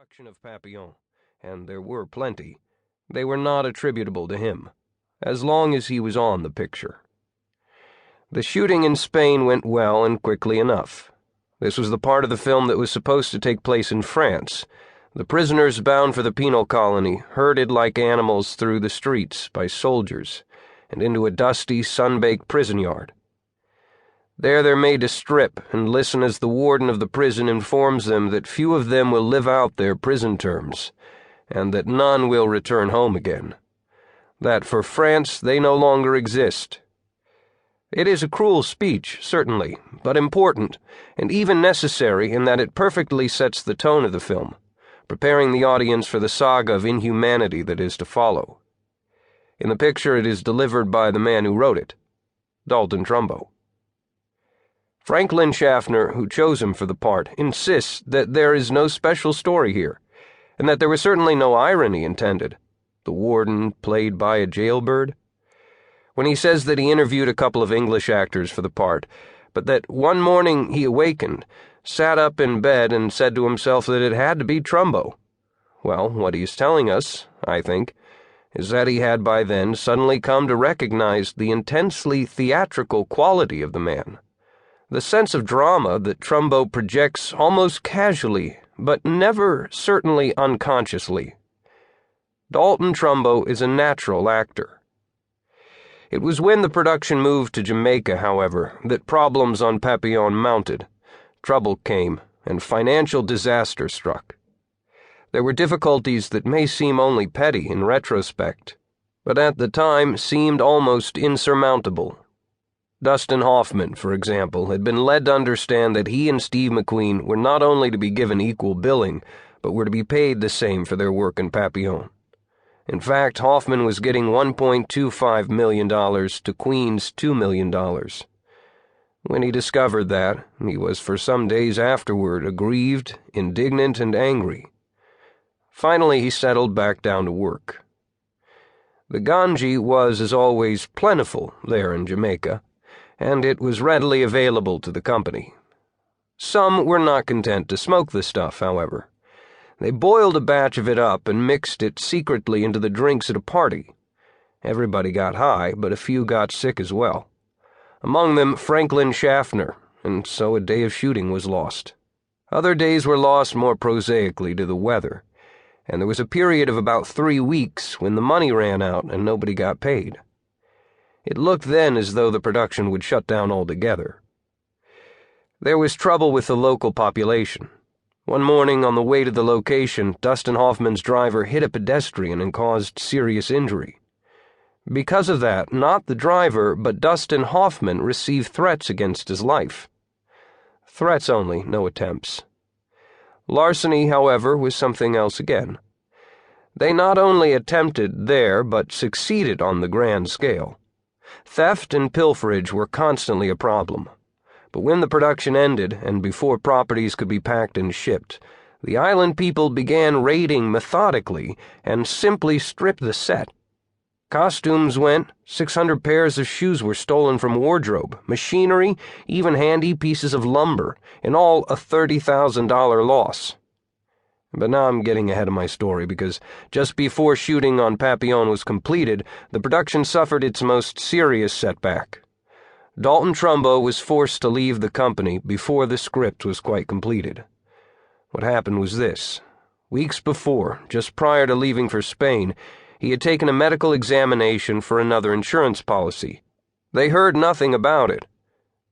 production of Papillon, and there were plenty, they were not attributable to him, as long as he was on the picture. The shooting in Spain went well and quickly enough. This was the part of the film that was supposed to take place in France. The prisoners bound for the penal colony herded like animals through the streets by soldiers and into a dusty, sun-baked prison yard. There they're made to strip and listen as the warden of the prison informs them that few of them will live out their prison terms, and that none will return home again. That for France they no longer exist. It is a cruel speech, certainly, but important, and even necessary in that it perfectly sets the tone of the film, preparing the audience for the saga of inhumanity that is to follow. In the picture it is delivered by the man who wrote it, Dalton Trumbo. Franklin Schaffner, who chose him for the part, insists that there is no special story here, and that there was certainly no irony intended. The warden played by a jailbird. When he says that he interviewed a couple of English actors for the part, but that one morning he awakened, sat up in bed, and said to himself that it had to be Trumbo. Well, what he is telling us, I think, is that he had by then suddenly come to recognize the intensely theatrical quality of the man. The sense of drama that Trumbo projects almost casually, but never certainly unconsciously. Dalton Trumbo is a natural actor. It was when the production moved to Jamaica, however, that problems on Papillon mounted. Trouble came, and financial disaster struck. There were difficulties that may seem only petty in retrospect, but at the time seemed almost insurmountable. Dustin Hoffman, for example, had been led to understand that he and Steve McQueen were not only to be given equal billing, but were to be paid the same for their work in Papillon. In fact, Hoffman was getting $1.25 million to Queen's $2 million. When he discovered that, he was for some days afterward aggrieved, indignant, and angry. Finally, he settled back down to work. The ganji was, as always, plentiful there in Jamaica, and it was readily available to the company. Some were not content to smoke the stuff, however. They boiled a batch of it up and mixed it secretly into the drinks at a party. Everybody got high, but a few got sick as well. Among them Franklin Schaffner, and so a day of shooting was lost. Other days were lost more prosaically to the weather, and there was a period of about 3 weeks when the money ran out and nobody got paid. It looked then as though the production would shut down altogether. There was trouble with the local population. One morning on the way to the location, Dustin Hoffman's driver hit a pedestrian and caused serious injury. Because of that, not the driver, but Dustin Hoffman received threats against his life. Threats only, no attempts. Larceny, however, was something else again. They not only attempted there, but succeeded on the grand scale. Theft and pilferage were constantly a problem. But when the production ended, and before properties could be packed and shipped, the island people began raiding methodically and simply stripped the set. Costumes went, 600 pairs of shoes were stolen from wardrobe, machinery, even handy pieces of lumber, in all a $30,000 loss. But now I'm getting ahead of my story because just before shooting on Papillon was completed, the production suffered its most serious setback. Dalton Trumbo was forced to leave the company before the script was quite completed. What happened was this. Weeks before, just prior to leaving for Spain, he had taken a medical examination for another insurance policy. They heard nothing about it.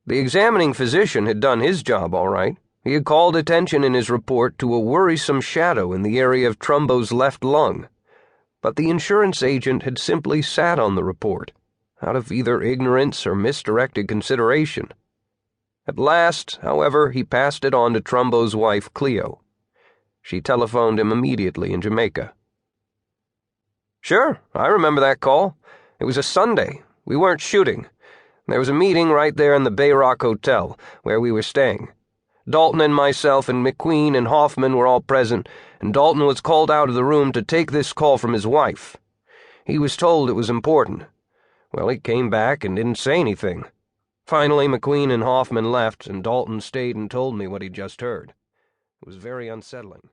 The examining physician had done his job all right. He had called attention in his report to a worrisome shadow in the area of Trumbo's left lung. But the insurance agent had simply sat on the report, out of either ignorance or misdirected consideration. At last, however, he passed it on to Trumbo's wife, Cleo. She telephoned him immediately in Jamaica. "Sure, I remember that call. It was a Sunday. We weren't shooting. There was a meeting right there in the Bay Rock Hotel, where we were staying. Dalton and myself and McQueen and Hoffman were all present, and Dalton was called out of the room to take this call from his wife. He was told it was important. Well, he came back and didn't say anything. Finally, McQueen and Hoffman left, and Dalton stayed and told me what he'd just heard. It was very unsettling.